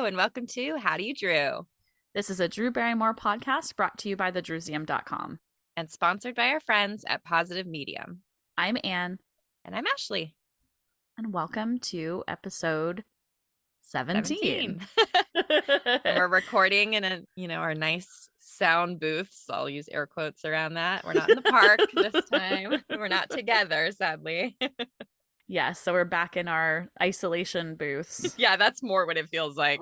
Hello, and welcome to How Do You Drew? This is a Drew Barrymore podcast brought to you by thedrewsium.com. And sponsored by our friends at Positive Medium. I'm Anne. And I'm Ashley. And welcome to episode 17. And we're recording in our nice sound booths. I'll use air quotes around that. We're not in the park this time. We're not together, sadly. Yes, so we're back in our isolation booths. Yeah, that's more what it feels like.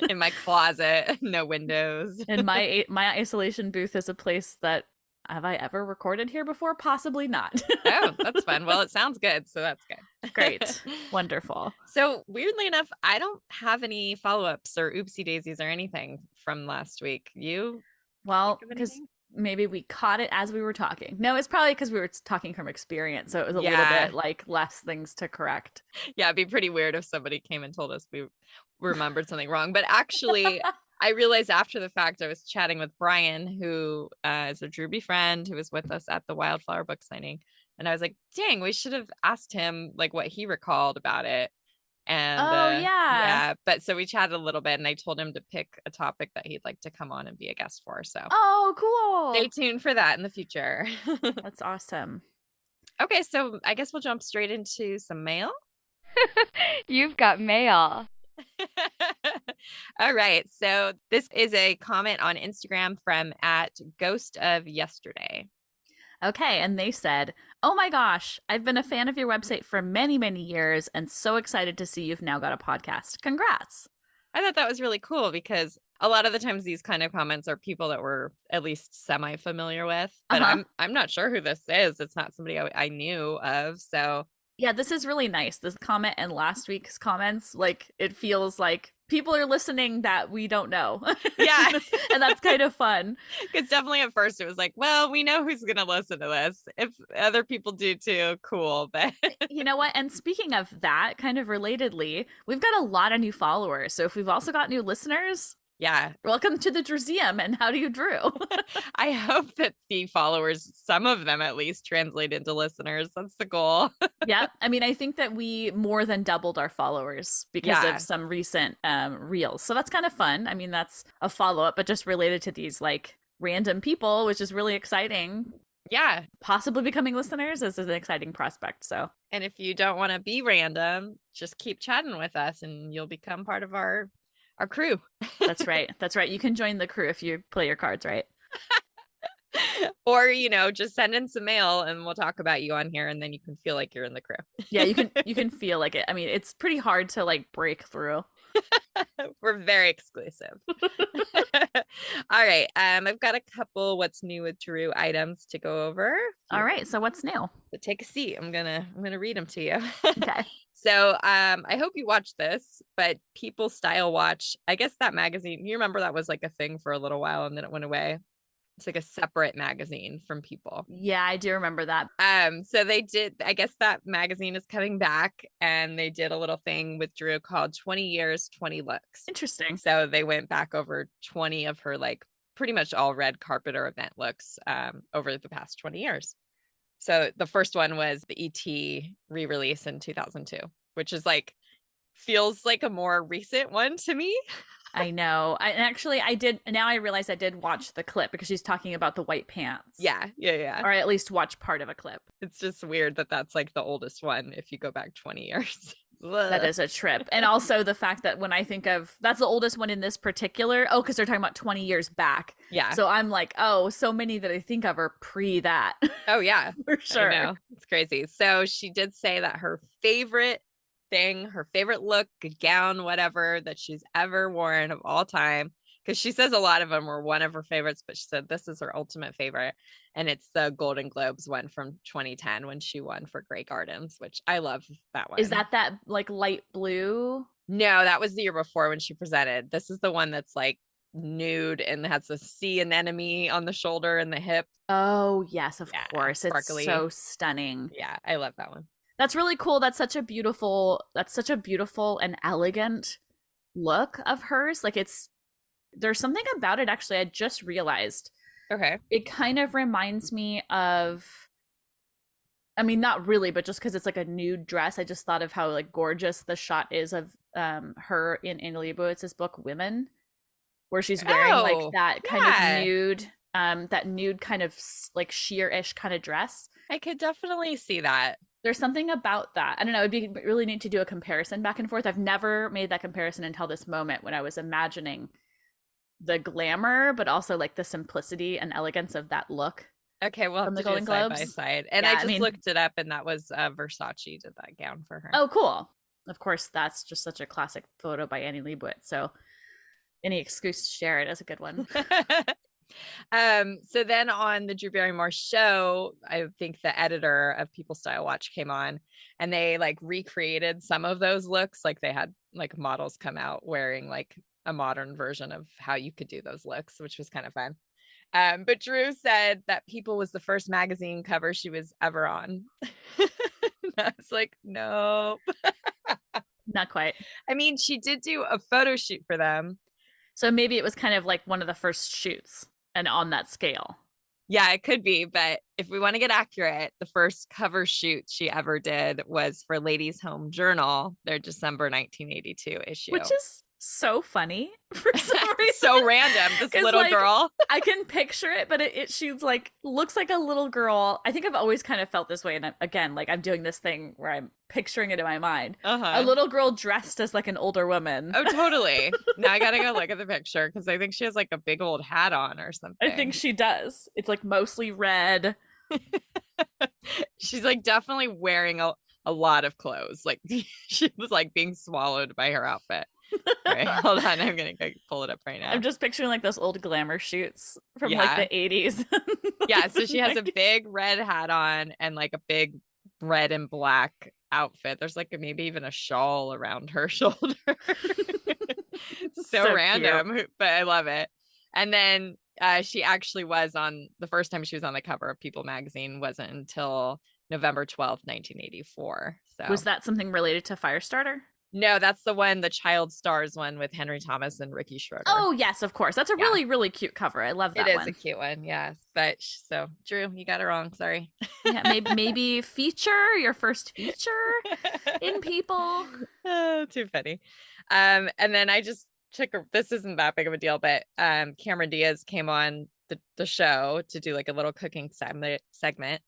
In my closet, no windows. And my isolation booth is a place that, have I ever recorded here before? Possibly not. Oh, that's fun. Well, it sounds good, so that's good. Great. Wonderful. So weirdly enough, I don't have any follow-ups or oopsie daisies or anything from last week. You? Well, because maybe we caught it as we were talking. No, it's probably because we were talking from experience, so it was a little bit like less things to correct. Yeah, it'd be pretty weird if somebody came and told us we remembered something wrong. But actually, I realized after the fact, I was chatting with Brian, who is a Drewby friend who was with us at the Wildflower book signing. And I was like, dang, we should have asked him like what he recalled about it. And yeah, but so we chatted a little bit and I told him to pick a topic that he'd like to come on and be a guest for. So cool. Stay tuned for that in the future. That's awesome. Okay, so I guess we'll jump straight into some mail. You've got mail. All right, so this is a comment on Instagram from @GhostOfYesterday. Okay, and they said, "Oh my gosh, I've been a fan of your website for many, many years and so excited to see you've now got a podcast. Congrats." I thought that was really cool because a lot of the times these kind of comments are people that we're at least semi-familiar with, but I'm not sure who this is. It's not somebody I knew of, so yeah, this is really nice. This comment and last week's comments, like it feels like people are listening that we don't know. Yeah. And that's kind of fun. Because definitely at first it was like, well, we know who's going to listen to this. If other people do too, cool. But you know what? And speaking of that, kind of relatedly, we've got a lot of new followers. So if we've also got new listeners, yeah, welcome to the Drewsium and How Do You Drew? I hope that the followers, some of them at least, translate into listeners. That's the goal. Yeah, I mean, I think that we more than doubled our followers because of some recent reels. So that's kind of fun. I mean, that's a follow-up, but just related to these like random people, which is really exciting. Yeah. Possibly becoming listeners is an exciting prospect. So, and if you don't want to be random, just keep chatting with us and you'll become part of our crew. That's right. That's right. You can join the crew if you play your cards right. Or, just send in some mail and we'll talk about you on here and then you can feel like you're in the crew. Yeah, you can feel like it. I mean, it's pretty hard to like break through. We're very exclusive. All right. I've got a couple what's new with Drew items to go over. All right. So what's new? So take a seat. I'm gonna read them to you. Okay. So I hope you watch this, but People Style Watch, I guess that magazine, you remember that was like a thing for a little while and then it went away. It's like a separate magazine from People. Yeah, I do remember that. So they did, I guess that magazine is coming back and they did a little thing with Drew called 20 Years, 20 Looks. Interesting. So they went back over 20 of her like pretty much all red carpet or event looks over the past 20 years. So the first one was the E.T. re-release in 2002, which is like, feels like a more recent one to me. I know. I did. Now I realize I did watch the clip because she's talking about the white pants. Yeah. Or at least watch part of a clip. It's just weird that that's like the oldest one if you go back 20 years. That is a trip. And also the fact that when I think of, that's the oldest one in this particular, because they're talking about 20 years back. Yeah. So I'm like, oh, so many that I think of are pre that. Oh, yeah. For sure. I know. It's crazy. So she did say that her favorite thing, her favorite look, gown, whatever that she's ever worn of all time, because she says a lot of them were one of her favorites, but she said this is her ultimate favorite, and it's the Golden Globes one from 2010 when she won for Grey Gardens, which I love that one. Is that like light blue? No, that was the year before when she presented. This is the one that's like nude and has a sea anemone on the shoulder and the hip. Oh yes, of course. Sparkly. It's so stunning. Yeah, I love that one. That's really cool. That's such a beautiful and elegant look of hers. Like there's something about it actually I just realized. Okay. It kind of reminds me of I mean, not really, but just because it's like a nude dress, I just thought of how like gorgeous the shot is of her in Annie Leibovitz's book Women, where she's wearing like Oh, that kind of yeah. nude kind of like sheer-ish kind of dress. I could definitely see that. There's something about that. I don't know. It'd be really neat to do a comparison back and forth. I've never made that comparison until this moment when I was imagining the glamour, but also like the simplicity and elegance of that look. Okay, we'll have From to the do Golden side by Globes? side. And Yeah, I I just mean- looked it up, and that was Versace did that gown for her. Oh, cool. Of course, that's just such a classic photo by Annie Leibovitz. So any excuse to share it is a good one. So then on the Drew Barrymore show, I think the editor of People Style Watch came on, and they like recreated some of those looks. Like they had like models come out wearing like a modern version of how you could do those looks, which was kind of fun. But Drew said that People was the first magazine cover she was ever on. I was like, no. Not quite. I mean, she did do a photo shoot for them. So maybe it was kind of like one of the first shoots and on that scale. Yeah, it could be. But if we want to get accurate, the first cover shoot she ever did was for Ladies' Home Journal, their December 1982 issue. Which is so funny for some reason. So random. This 'Cause, little like, girl. I can picture it, but she's like looks like a little girl. I think I've always kind of felt this way, and again, like I'm doing this thing where I'm picturing it in my mind. A little girl dressed as like an older woman. Oh, totally. Now I gotta go look at the picture because I think she has like a big old hat on or something. I think she does. It's like mostly red. She's like definitely wearing a lot of clothes. Like she was like being swallowed by her outfit. All right, hold on. I'm gonna go pull it up right now. I'm just picturing like those old glamour shoots from Yeah. like the 80s. Yeah, so she has a big red hat on and like a big red and black outfit. There's like maybe even a shawl around her shoulder. so random, but I love it. And then she actually was on the first time she was on the cover of People magazine wasn't until November 12th, 1984. So Was that something related to Firestarter? No, that's the one, the Child Stars one with Henry Thomas and Ricky Schroeder. Oh, yes, of course. That's a really, really cute cover. I love that It is one. a cute one, yes. But so, Drew, you got it wrong. Sorry. Yeah, maybe your first feature in People. Oh, too funny. And then I just took this isn't that big of a deal, but Cameron Diaz came on the show to do like a little cooking segment.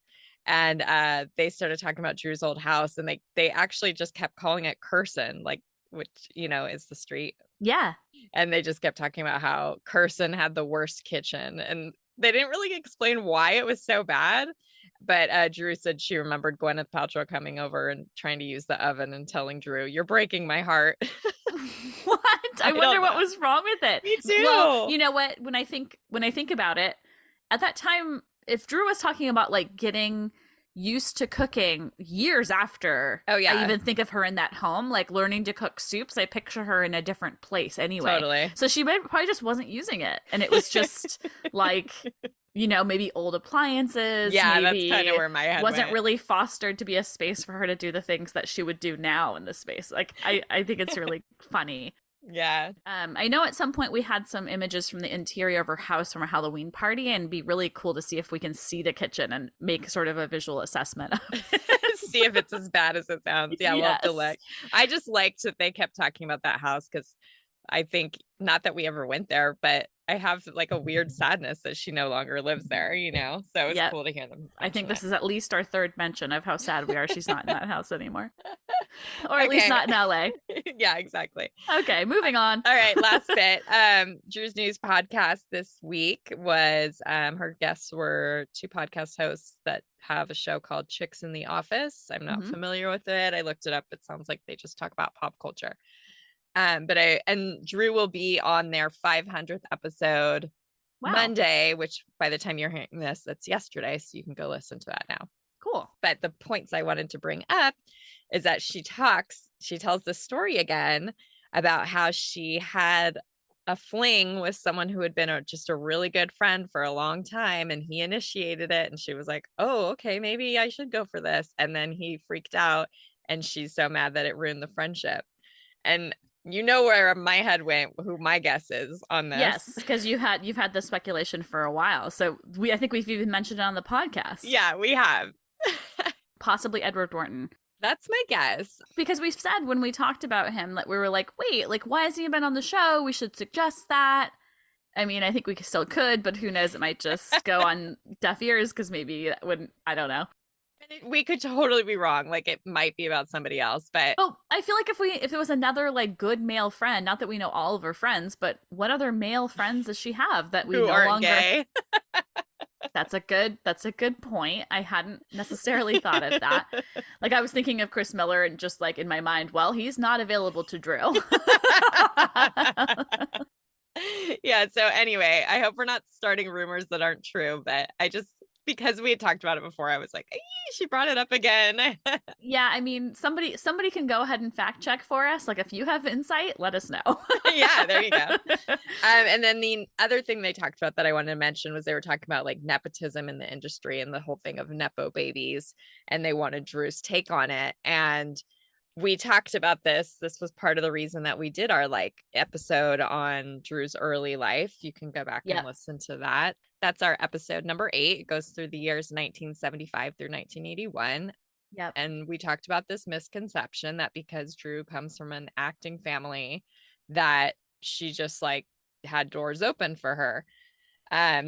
And they started talking about Drew's old house, and they actually just kept calling it Curson, like, which, is the street. Yeah. And they just kept talking about how Curson had the worst kitchen, and they didn't really explain why it was so bad. But Drew said she remembered Gwyneth Paltrow coming over and trying to use the oven and telling Drew, "You're breaking my heart." What? I wonder what was wrong with it. Me too. Well, you know what? When I think about it, at that time, if Drew was talking about like getting used to cooking years after, oh yeah, I even think of her in that home, like learning to cook soups. I picture her in a different place anyway. Totally. So she probably just wasn't using it, and it was just like, maybe old appliances. Yeah, maybe that's kind of where my head wasn't went. really fostered to be a space for her to do the things that she would do now in this space. Like I think it's really funny. Yeah. I know at some point we had some images from the interior of her house from a Halloween party, and it'd be really cool to see if we can see the kitchen and make sort of a visual assessment of it. See if it's as bad as it sounds. Yeah, we'll have to look. I just liked that they kept talking about that house because I think, not that we ever went there, but I have like a weird sadness that she no longer lives there, So it was cool to hear them. I think this is at least our third mention of how sad we are she's not in that house anymore. Or at least not in LA. Yeah, exactly. Okay, moving on. All right, last bit. Drew's News podcast this week was her guests were two podcast hosts that have a show called Chicks in the Office. I'm not familiar with it. I looked it up. It sounds like they just talk about pop culture. But Drew will be on their 500th episode Monday, which by the time you're hearing this, that's yesterday. So you can go listen to that now. Cool. But the points I wanted to bring up is that she tells the story again about how she had a fling with someone who had been just a really good friend for a long time, and he initiated it, and she was like, oh, okay, maybe I should go for this. And then he freaked out, and she's so mad that it ruined the friendship. And where my head went, who my guess is on this. Yes, because you've had the speculation for a while. So I think we've even mentioned it on the podcast. Yeah, we have. possibly Edward Norton. That's my guess. Because we've said when we talked about him, like we were like, wait, like why hasn't he been on the show? We should suggest that. I mean, I think we still could, but who knows? It might just go on deaf ears because maybe that wouldn't, I don't know. We could totally be wrong. Like it might be about somebody else, but I feel like if it was another like good male friend, not that we know all of her friends, but what other male friends does she have that we who no aren't longer gay? That's a good point. I hadn't necessarily thought of that. Like I was thinking of Chris Miller and just like in my mind, well, he's not available to Drew. Yeah, so anyway, I hope we're not starting rumors that aren't true, but because we had talked about it before, I was like, she brought it up again. Yeah, I mean, somebody can go ahead and fact check for us. Like if you have insight, let us know. Yeah, there you go. And then the other thing they talked about that I wanted to mention was they were talking about like nepotism in the industry and the whole thing of nepo babies, and they wanted Drew's take on it. And we talked about this. This was part of the reason that we did our like episode on Drew's early life. You can go back and listen to that. That's our episode number 8. It goes through the years 1975 through 1981. Yep. And we talked about this misconception that because Drew comes from an acting family, that she just like had doors open for her.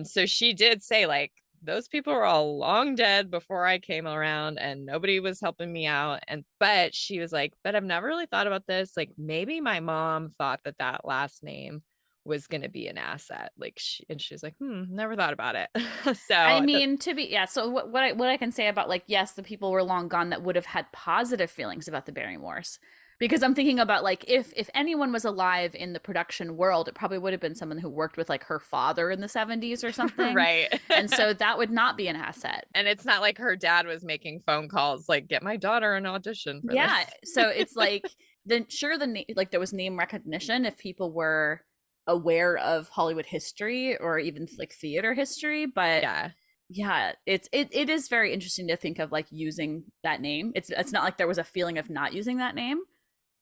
So she did say like, those people were all long dead before I came around and nobody was helping me out. But she was like, but I've never really thought about this. Like maybe my mom thought that last name was going to be an asset. Like she's like, never thought about it. So I mean, so what I can say about like, yes, the people were long gone that would have had positive feelings about the Barrymores. Because I'm thinking about like if anyone was alive in the production world, it probably would have been someone who worked with like her father in the 70s or something. Right. And so that would not be an asset. And it's not like her dad was making phone calls like, get my daughter an audition for this. So it's like there was name recognition if people were aware of Hollywood history or even like theater history, but yeah, it is very interesting to think of like using that name. It's not like there was a feeling of not using that name.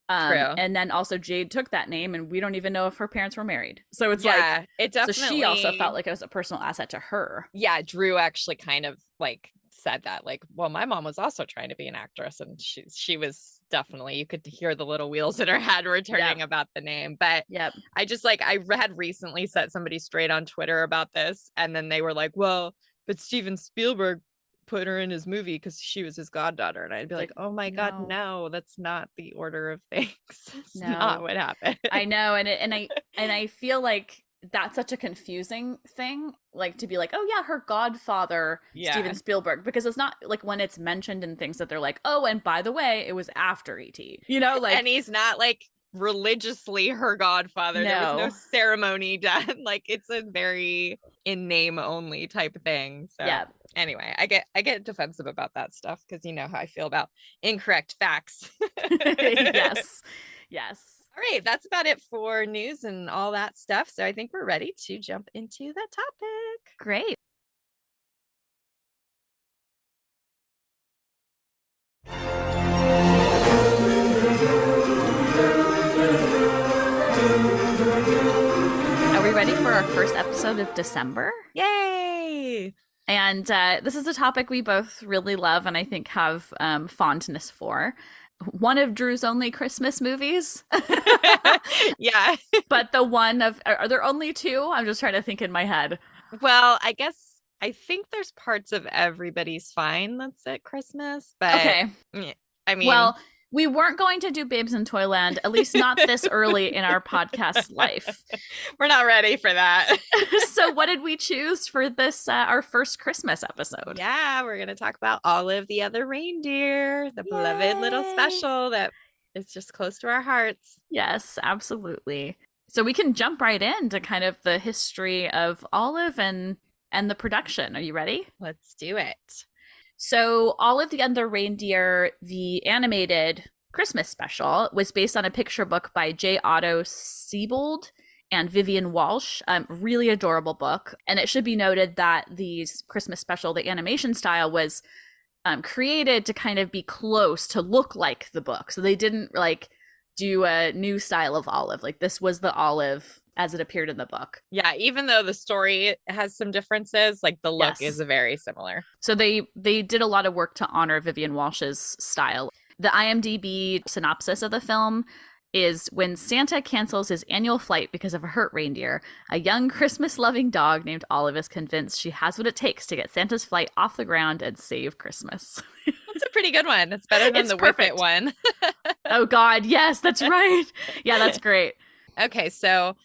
True. And then also Jade took that name and we don't even know if her parents were married. So it's it definitely. So she also felt like it was a personal asset to her. Yeah, Drew actually kind of like said that like, well, my mom was also trying to be an actress and she was definitely, you could hear the little wheels in her head were turning about the name. But I just like, I had recently set somebody straight on Twitter about this and then they were like, well, but Steven Spielberg put her in his movie because she was his goddaughter, and I'd be like, oh my god, no, that's not the order of things. It's not what happened. I know, and I feel like that's such a confusing thing, like to be like, oh yeah, her godfather Steven Spielberg, because it's not like when it's mentioned in things that they're like, oh, and by the way, it was after E.T., you know, like, and he's not like religiously her godfather. There was no ceremony done. Like it's a very in name only type of thing. So anyway, I get defensive about that stuff because you know how I feel about incorrect facts. Yes. All right, that's about it for news and all that stuff. So I think we're ready to jump into the topic. Great. Are we ready for our first episode of December? Yay! And this is a topic we both really love and I think have fondness for. One of Drew's only Christmas movies. Yeah. But the one of, are there only 2? I'm just trying to think in my head. Well, I think there's parts of Everybody's Fine that's at Christmas, but okay. I mean, well, we weren't going to do Babes in Toyland, at least not this early in our podcast life. We're not ready for that. So what did we choose for this, our first Christmas episode? Yeah, we're going to talk about Olive the Other Reindeer, the beloved little special that is just close to our hearts. Yes, absolutely. So we can jump right into kind of the history of Olive and the production. Are you ready? Let's do it. So Olive the Other Reindeer, the animated Christmas special, was based on a picture book by J. Otto Siebold and Vivian Walsh. Really adorable book. And it should be noted that the Christmas special, the animation style, was created to kind of be close to look like the book. So they didn't like do a new style of Olive. Like this was the Olive as it appeared in the book. Yeah, even though the story has some differences, like the look Yes. is very similar. So they did a lot of work to honor Vivian Walsh's style. The IMDb synopsis of the film is when Santa cancels his annual flight because of a hurt reindeer, a young Christmas-loving dog named Olive is convinced she has what it takes to get Santa's flight off the ground and save Christmas. That's a pretty good one. It's better than It's the Whip It perfect. one. Oh God, yes, that's right. Yeah, that's great. Okay, so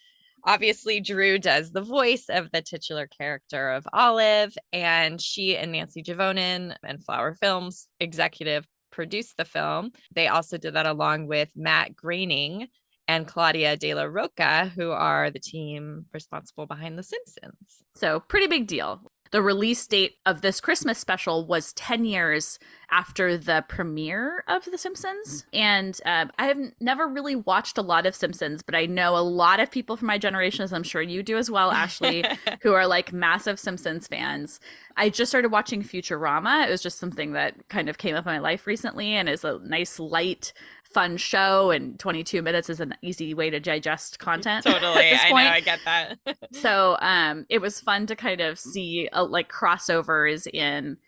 obviously Drew does the voice of the titular character of Olive, and she and Nancy Javonin and Flower Films executive produced the film. They also did that along with Matt Groening and Claudia De La Roca, who are the team responsible behind The Simpsons. So pretty big deal. The release date of this Christmas special was 10 years after the premiere of The Simpsons. And I have never really watched a lot of Simpsons, but I know a lot of people from my generation, as I'm sure you do as well, Ashley, who are like massive Simpsons fans. I just started watching Futurama. It was just something that kind of came up in my life recently and is a nice, light, fun show, and 22 minutes is an easy way to digest content. Totally. I know, I get that. So it was fun to kind of see like crossovers in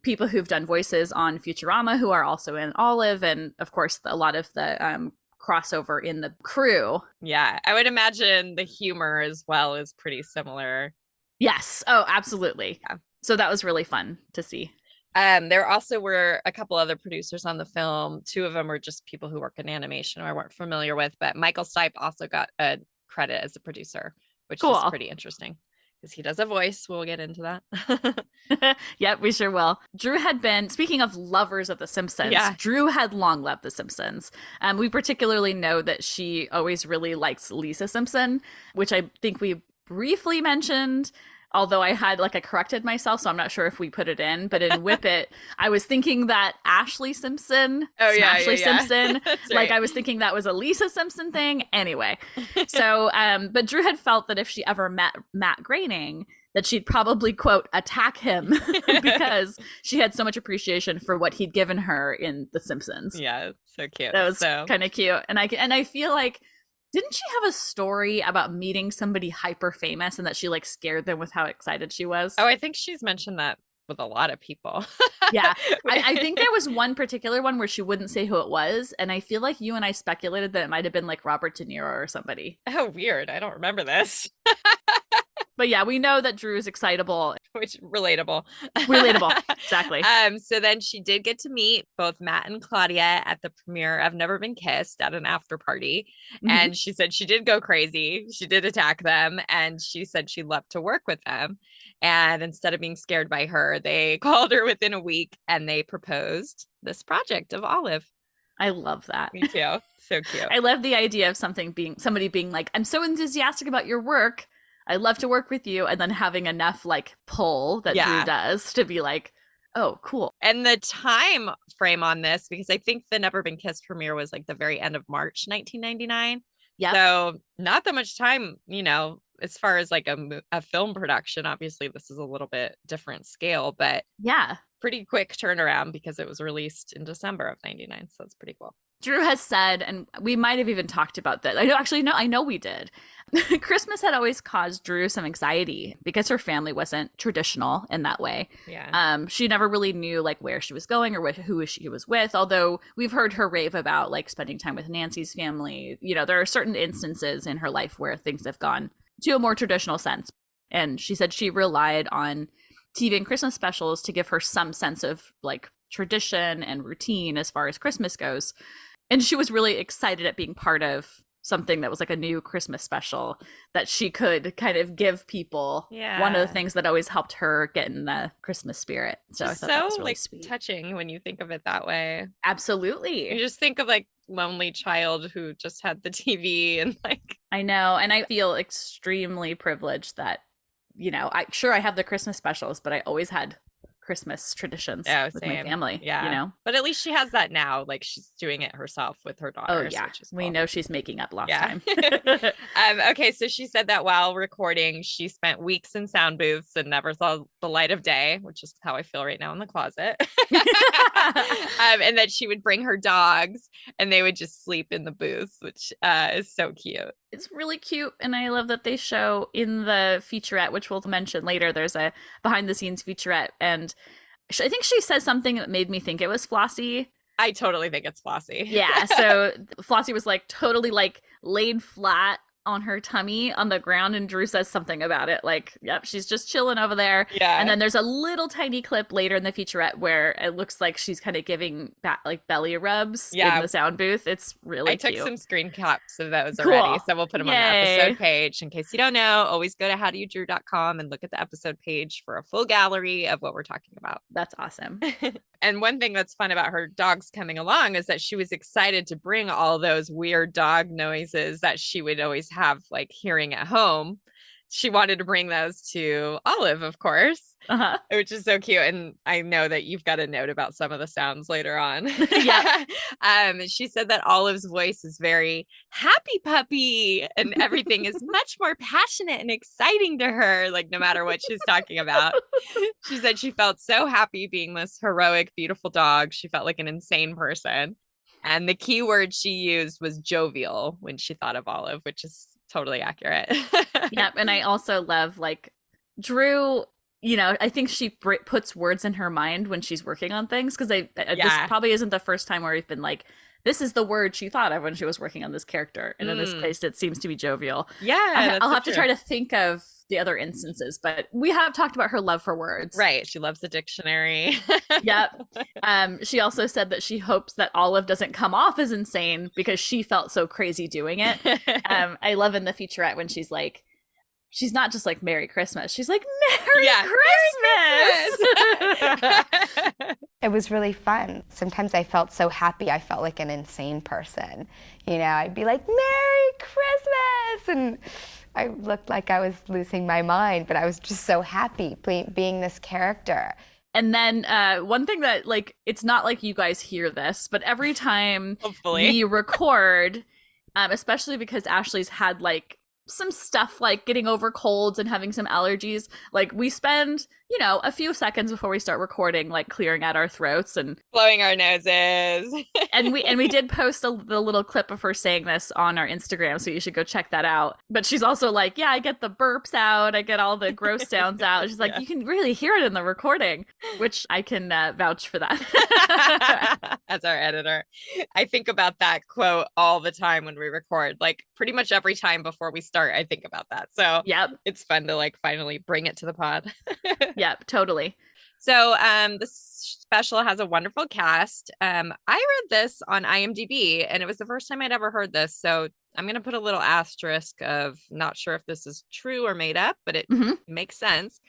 people who've done voices on Futurama who are also in Olive, and of course a lot of the crossover in the crew. Yeah, I would imagine the humor as well is pretty similar. Yes. Oh, absolutely. Yeah. So that was really fun to see. There also were a couple other producers on the film. Two of them were just people who work in animation I weren't familiar with, but Michael Stipe also got a credit as a producer, which is pretty interesting because he does a voice. We'll get into that. Yep, we sure will. Drew had been, speaking of lovers of The Simpsons, Drew had long loved The Simpsons. We particularly know that she always really likes Lisa Simpson, which I think we briefly mentioned, although I had I corrected myself, so I'm not sure if we put it in. But in Whip It, I was thinking that Ashley Simpson, Simpson, right. I was thinking that was a Lisa Simpson thing. Anyway, so but Drew had felt that if she ever met Matt Groening, that she'd probably, quote, attack him because she had so much appreciation for what he'd given her in The Simpsons. Yeah, so cute. That was kind of cute, and I feel like. Didn't she have a story about meeting somebody hyper famous and that she scared them with how excited she was? Oh, I think she's mentioned that with a lot of people. Yeah. I think there was one particular one where she wouldn't say who it was. And I feel like you and I speculated that it might have been Robert De Niro or somebody. Oh, weird. I don't remember this. But yeah, we know that Drew is excitable. Which relatable. Exactly. So then she did get to meet both Matt and Claudia at the premiere of Never Been Kissed at an after party. Mm-hmm. And she said she did go crazy. She did attack them. And she said she loved to work with them. And instead of being scared by her, they called her within a week and they proposed this project of Olive. I love that. Me too. So cute. I love the idea of somebody being like, I'm so enthusiastic about your work. I love to work with you, and then having enough pull that Drew does to be like, oh, cool. And the time frame on this, because I think the Never Been Kissed premiere was the very end of March 1999. Yeah. So not that much time, as far as a film production. Obviously, this is a little bit different scale, but yeah, pretty quick turnaround because it was released in December of 99. So that's pretty cool. Drew has said, and we might have even talked about that. I know we did. Christmas had always caused Drew some anxiety because her family wasn't traditional in that way. Yeah. She never really knew where she was going or who she was with, although we've heard her rave about spending time with Nancy's family. There are certain instances in her life where things have gone to a more traditional sense. And she said she relied on TV and Christmas specials to give her some sense of tradition and routine as far as Christmas goes. And she was really excited at being part of something that was a new Christmas special that she could kind of give people. Yeah. One of the things that always helped her get in the Christmas spirit. So I thought that was really sweet. Touching when you think of it that way. Absolutely. You just think of lonely child who just had the TV and I know. And I feel extremely privileged that, I have the Christmas specials, but I always had Christmas traditions with my family. Yeah. But at least she has that now. She's doing it herself with her daughter. Oh, yeah. Which is cool. We know she's making up lost time. Okay. So she said that while recording, she spent weeks in sound booths and never saw the light of day, which is how I feel right now in the closet. And that she would bring her dogs and they would just sleep in the booths, which is so cute. It's really cute. And I love that they show in the featurette, which we'll mention later, there's a behind the scenes featurette. And I think she says something that made me think it was Flossie. I totally think it's Flossie. Yeah. So Flossie was like totally like laid flat on her tummy on the ground, and Drew says something about it like, yep, she's just chilling over there. Yeah. And then there's a little tiny clip later in the featurette where it looks like she's kind of giving like belly rubs in the sound booth. It's really cute. I took some screen caps of those already, so we'll put them on the episode page. In case you don't know, always go to howdoyoudrew.com and look at the episode page for a full gallery of what we're talking about. That's awesome. And one thing that's fun about her dogs coming along is that she was excited to bring all those weird dog noises that she would always have like hearing at home. She wanted to bring those to Olive, of course, which is so cute. And I know that you've got a note about some of the sounds later on. Yeah. She said that Olive's voice is very happy puppy and everything is much more passionate and exciting to her, like no matter what she's talking about. She said she felt so happy being this heroic, beautiful dog. She felt like an insane person. And the key word she used was jovial when she thought of Olive, which is totally accurate. Yep. And I also love like Drew, you know, I think she puts words in her mind when she's working on things, because this probably isn't the first time where we've been like, this is the word she thought of when she was working on this character. And in this case, it seems to be jovial. Yeah. I'll have to try to think of the other instances, but we have talked about her love for words. Right. She loves the dictionary. Yep. She also said that she hopes that Olive doesn't come off as insane because she felt so crazy doing it. I love in the featurette when she's like, she's not just like Merry Christmas. She's like, Merry Christmas. It was really fun. Sometimes I felt so happy. I felt like an insane person. You know, I'd be like, Merry Christmas. And I looked like I was losing my mind, but I was just so happy being this character. And then one thing that, like, it's not like you guys hear this, but every time we record, especially because Ashley's had like some stuff like getting over colds and having some allergies, like we spend, you know, a few seconds before we start recording, like clearing out our throats and blowing our noses. and we did post the little clip of her saying this on our Instagram, so you should go check that out. But she's also like, yeah, I get the burps out, I get all the gross sounds out. She's like, you can really hear it in the recording, which I can vouch for that. As our editor, I think about that quote all the time when we record, like pretty much every time before we start, I think about that. So yep, it's fun to like finally bring it to the pod. Yep, totally. So this special has a wonderful cast. I read this on IMDb and it was the first time I'd ever heard this. So I'm going to put a little asterisk of not sure if this is true or made up, but it makes sense.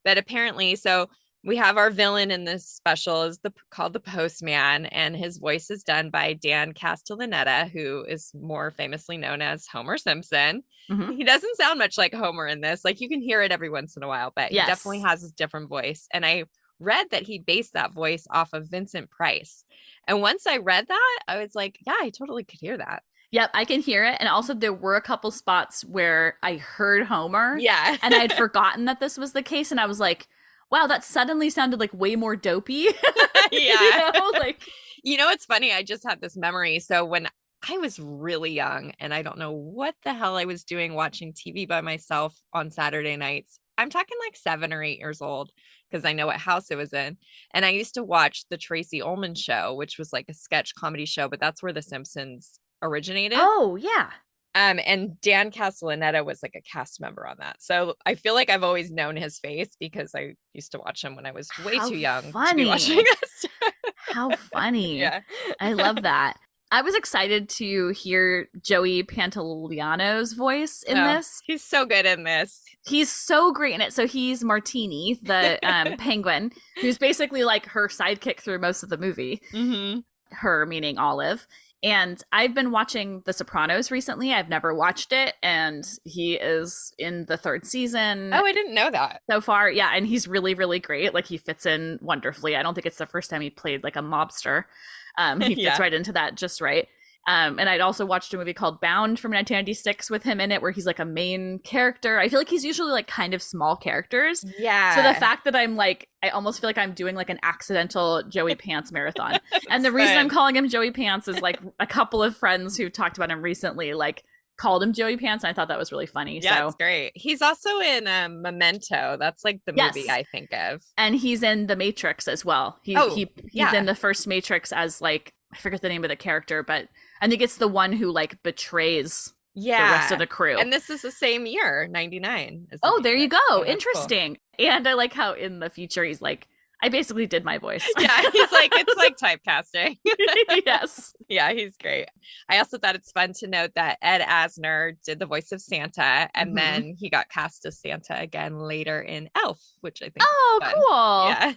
But apparently, so we have our villain in this special is called the Postman, and his voice is done by Dan Castellaneta, who is more famously known as Homer Simpson. He doesn't sound much like Homer in this. Like you can hear it every once in a while, but he definitely has his different voice. And I read that he based that voice off of Vincent Price. And once I read that, I was like, yeah, I totally could hear that. Yep, I can hear it. And also there were a couple spots where I heard Homer. Yeah. And I'd forgotten that this was the case. And I was like, wow, that suddenly sounded like way more dopey. Yeah. You know, it's funny. I just had this memory. So when I was really young and I don't know what the hell I was doing watching TV by myself on Saturday nights. I'm talking like 7 or 8 years old because I know what house it was in. And I used to watch the Tracy Ullman Show, which was like a sketch comedy show, but that's where The Simpsons originated. Oh, yeah. And Dan Castellaneta was like a cast member on that. So I feel like I've always known his face because I used to watch him when I was way too young to be watching this. How funny. Yeah. I love that. I was excited to hear Joey Pantoliano's voice in this. He's so good in this. He's so great in it. So he's Martini, the penguin, who's basically like her sidekick through most of the movie. Her meaning Olive. And I've been watching The Sopranos recently. I've never watched it. And he is in the 3rd season. Oh, I didn't know that. So far. Yeah. And he's really, really great. Like he fits in wonderfully. I don't think it's the first time he played like a mobster. He fits right into that just right. And I'd also watched a movie called Bound from 1996 with him in it, where he's like a main character. I feel like he's usually like kind of small characters. Yeah. So the fact that I'm like, I almost feel like I'm doing like an accidental Joey Pants marathon. And the reason I'm calling him Joey Pants is like a couple of friends who talked about him recently, like called him Joey Pants. And I thought that was really funny. Yeah, so it's great. He's also in Memento. That's like the movie I think of. And he's in The Matrix as well. He's in the first Matrix as like, I forget the name of the character, but I think it's the one who like betrays the rest of the crew. And this is the same year, 99. Oh, there you go. Yeah, interesting. Cool. And I like how in the future he's like, I basically did my voice. Yeah, he's like, it's like typecasting. Yes. Yeah, he's great. I also thought it's fun to note that Ed Asner did the voice of Santa, and then he got cast as Santa again later in Elf, which I think is fun. Cool. Yeah.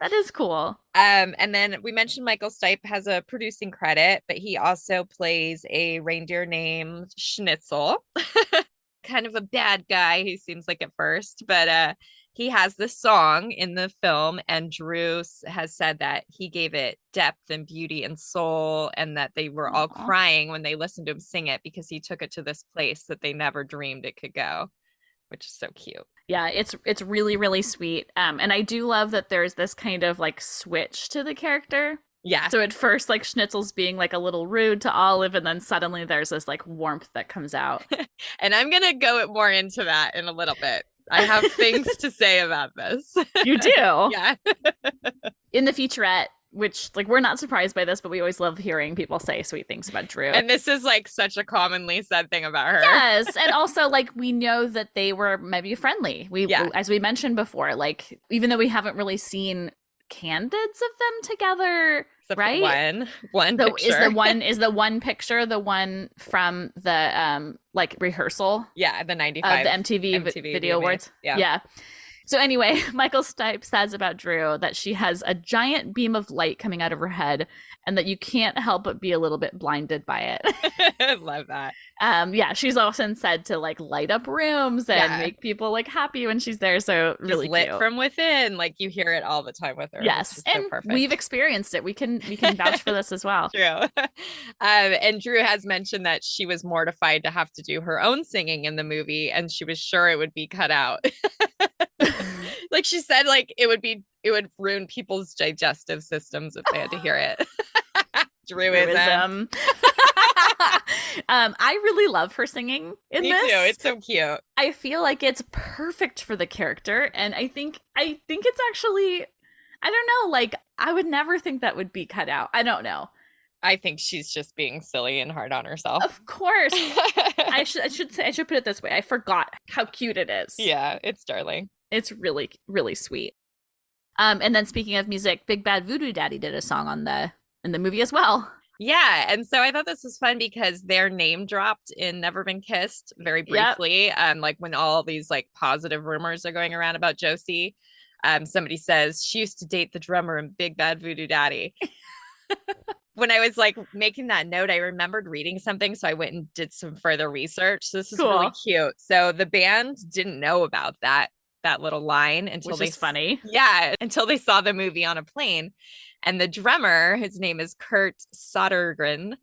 That is cool. And then we mentioned Michael Stipe has a producing credit, but he also plays a reindeer named Schnitzel. Kind of a bad guy, he seems like at first, but he has this song in the film, and Drew has said that he gave it depth and beauty and soul, and that they were all crying when they listened to him sing it because he took it to this place that they never dreamed it could go, which is so cute. Yeah, it's really, really sweet. And I do love that there's this kind of like switch to the character. Yeah. So at first, like Schnitzel's being like a little rude to Olive, and then suddenly there's this like warmth that comes out. And I'm gonna go more into that in a little bit. I have things to say about this. You do? Yeah. In the featurette, which like we're not surprised by this, but we always love hearing people say sweet things about Drew. And this is like such a commonly said thing about her. Yes. And also like we know that they were maybe friendly. As we mentioned before, like even though we haven't really seen candids of them together, except right? One so picture. is the one picture the one from the like rehearsal? Yeah, the 95 of the MTV Video Awards. Yeah. So anyway, Michael Stipe says about Drew that she has a giant beam of light coming out of her head, and that you can't help but be a little bit blinded by it. I love that. Yeah, she's often said to like light up rooms and make people like happy when she's there. So really just lit cute. from within. Like you hear it all the time with her. Yes, and so perfect. We've experienced it. We can vouch for this as well. True. And Drew has mentioned that she was mortified to have to do her own singing in the movie, and she was sure it would be cut out. Like she said, like it would ruin people's digestive systems if they had to hear it. Druism. I really love her singing in this. Me too. It's so cute. I feel like it's perfect for the character, and I think it's actually, I don't know, like I would never think that would be cut out. I don't know. I think she's just being silly and hard on herself. Of course. I should put it this way. I forgot how cute it is. Yeah, it's darling. It's really, really sweet. And then speaking of music, Big Bad Voodoo Daddy did a song in the movie as well. Yeah, and so I thought this was fun because their name dropped in Never Been Kissed very briefly. Like when all these like positive rumors are going around about Josie, somebody says she used to date the drummer in Big Bad Voodoo Daddy. When I was like making that note, I remembered reading something, so I went and did some further research. So this is really cute. So the band didn't know about that little line until funny. Yeah, until they saw the movie on a plane. And the drummer, his name is Kurt Sodergren,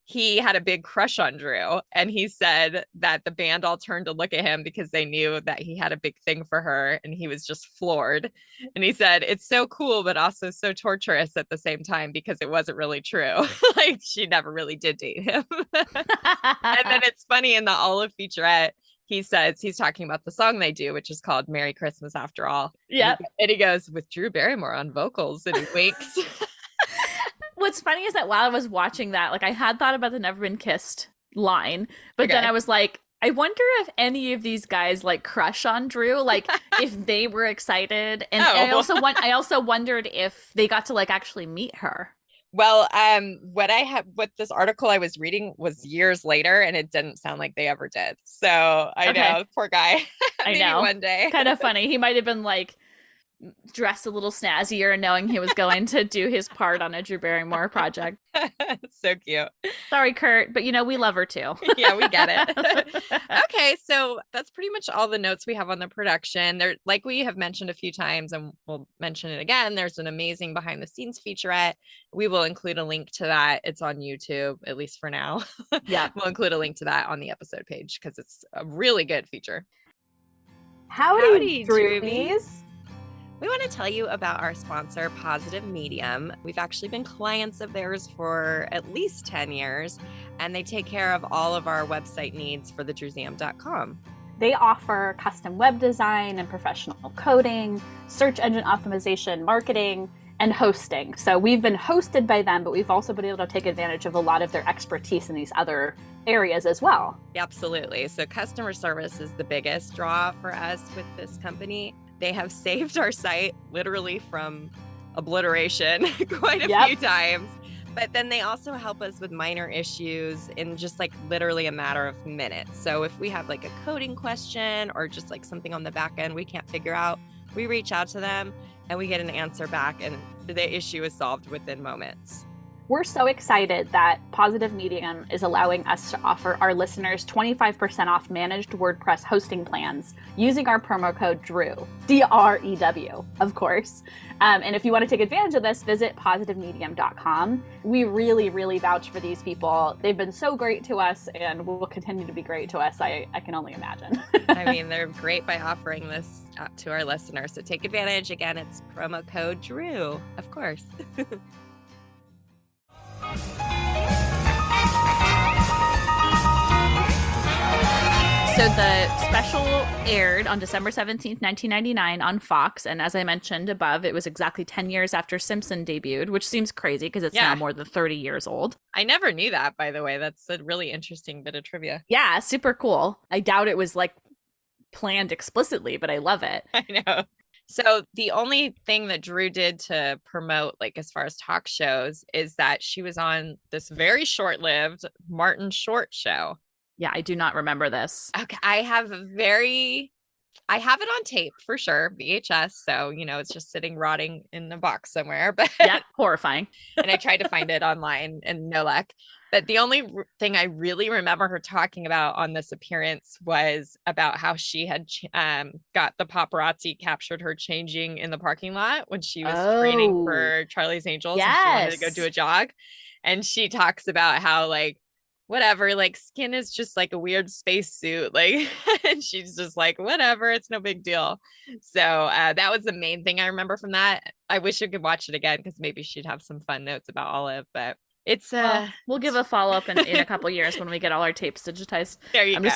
he had a big crush on Drew, and he said that the band all turned to look at him because they knew that he had a big thing for her, and he was just floored. And he said it's so cool but also so torturous at the same time because it wasn't really true. Like she never really did date him. And then it's funny in the Olive featurette, he says he's talking about the song they do, which is called Merry Christmas After All. Yeah. And he goes with Drew Barrymore on vocals, and he winks. What's funny is that while I was watching that, like I had thought about the Never Been Kissed line, but then I was like, I wonder if any of these guys like crush on Drew, like if they were excited. And I also wondered if they got to like actually meet her. Well, what this article I was reading was years later, and it didn't sound like they ever did. So I know, poor guy. I know. One day. Kind of funny. He might have been like dressed a little snazzier and knowing he was going to do his part on a Drew Barrymore project. So cute. Sorry, Kurt, but we love her too. Yeah, we get it. Okay, so that's pretty much all the notes we have on the production. There, like we have mentioned a few times, and we'll mention it again, there's an amazing behind the scenes featurette. We will include a link to that. It's on YouTube, at least for now. Yeah. We'll include a link to that on the episode page because it's a really good feature. Howdy, Droobies. We want to tell you about our sponsor, Positive Medium. We've actually been clients of theirs for at least 10 years, and they take care of all of our website needs for thedrewseum.com. They offer custom web design and professional coding, search engine optimization, marketing, and hosting. So we've been hosted by them, but we've also been able to take advantage of a lot of their expertise in these other areas as well. Absolutely. So customer service is the biggest draw for us with this company. They have saved our site literally from obliteration quite a few times. But then they also help us with minor issues in just like literally a matter of minutes. So if we have like a coding question or just like something on the back end we can't figure out, we reach out to them and we get an answer back and the issue is solved within moments. We're so excited that Positive Medium is allowing us to offer our listeners 25% off managed WordPress hosting plans using our promo code DREW, D-R-E-W, of course. And if you want to take advantage of this, visit positivemedium.com. We really, really vouch for these people. They've been so great to us and will continue to be great to us. I can only imagine. I mean, they're great by offering this to our listeners. So take advantage. Again, it's promo code DREW, of course. So the special aired on December 17th, 1999 on Fox. And as I mentioned above, it was exactly 10 years after Simpson debuted, which seems crazy because it's now more than 30 years old. I never knew that, by the way. That's a really interesting bit of trivia. Yeah, super cool. I doubt it was like planned explicitly, but I love it. I know. So the only thing that Drew did to promote, like as far as talk shows, is that she was on this very short-lived Martin Short show. Yeah, I do not remember this. Okay, I have it on tape for sure, VHS. So, it's just sitting rotting in a box somewhere. But yeah, horrifying. And I tried to find it online and no luck. But the only thing I really remember her talking about on this appearance was about how she had got the paparazzi captured her changing in the parking lot when she was training for Charlie's Angels. Yes. And she wanted to go do a jog. And she talks about how like, whatever, like skin is just like a weird spacesuit, like, and she's just like, whatever, it's no big deal. So that was the main thing I remember from that. I wish I could watch it again because maybe she'd have some fun notes about Olive, but it's we'll give a follow-up in a couple years when we get all our tapes digitized. There you go.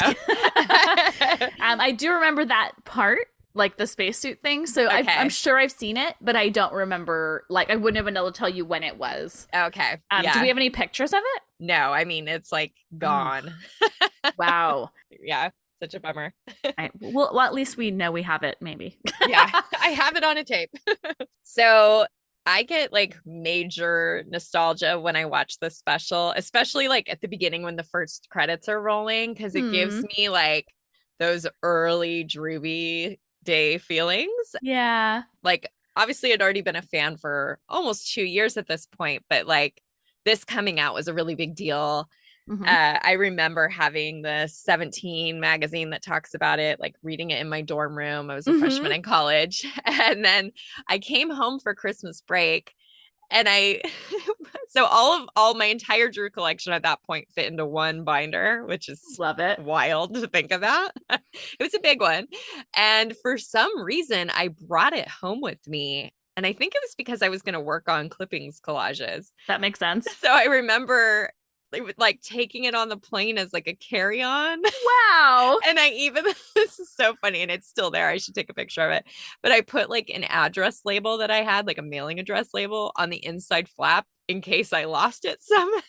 I do remember that part, like the spacesuit thing. So okay. I'm sure I've seen it, but I don't remember, like I wouldn't have been able to tell you when it was. Okay. Do we have any pictures of it? No, I mean, it's like gone. Wow. Yeah. Such a bummer. Well, at least we know we have it, maybe. Yeah, I have it on a tape. So I get like major nostalgia when I watch this special, especially like at the beginning when the first credits are rolling, because it gives me like those early Drewby day feelings. Yeah. Like, obviously, I'd already been a fan for almost 2 years at this point, but like this coming out was a really big deal. I remember having the 17 magazine that talks about it, like reading it in my dorm room. I was a freshman in college. And then I came home for Christmas break and so all my entire Drew collection at that point fit into one binder, which is love it. Wild to think about. It was a big one. And for some reason, I brought it home with me. And I think it was because I was going to work on clippings collages. That makes sense. So I remember like taking it on the plane as like a carry-on. Wow. And this is so funny and it's still there. I should take a picture of it. But I put like an address label that I had, like a mailing address label on the inside flap in case I lost it somehow.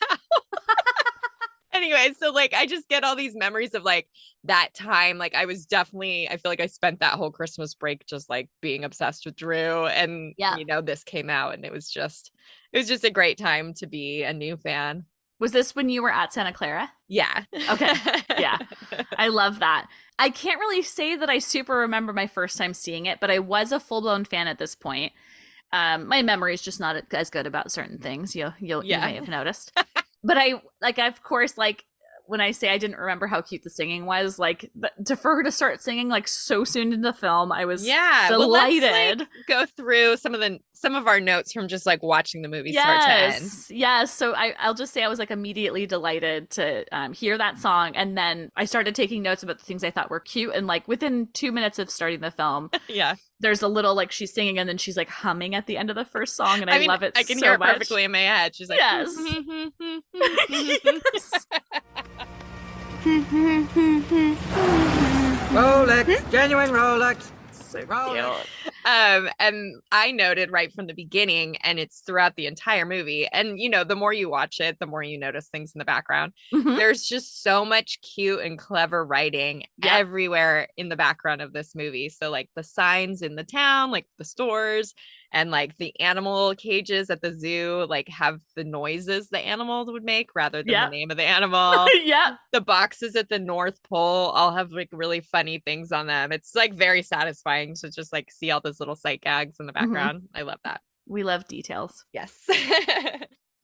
Anyway, so like I just get all these memories of like that time. Like I feel like I spent that whole Christmas break just like being obsessed with Drew. And this came out and it was just a great time to be a new fan. Was this when you were at Santa Clara? Yeah. Okay. Yeah. I love that. I can't really say that I super remember my first time seeing it, but I was a full-blown fan at this point. My memory is just not as good about certain things. You may have noticed. But of course, when I say I didn't remember how cute the singing was, for her to start singing so soon into the film, I was delighted. Well, let's go through some of our notes from just watching the movie start to end. Yes. So I'll just say I was immediately delighted to hear that song, and then I started taking notes about the things I thought were cute. And within 2 minutes of starting the film, there's a little she's singing and then she's humming at the end of the first song, and I love it. I can hear it perfectly in my head. She's like, yes. Rolex, genuine Rolex. So Rolex. cute. And I noted right from the beginning, and it's throughout the entire movie. And the more you watch it, the more you notice things in the background. Mm-hmm. There's just so much cute and clever writing everywhere in the background of this movie. So the signs in the town, the stores, and the animal cages at the zoo have the noises the animals would make rather than the name of the animal. The boxes at the North Pole all have really funny things on them. It's very satisfying to just see all those little sight gags in the background. I love that. We love details. Yes.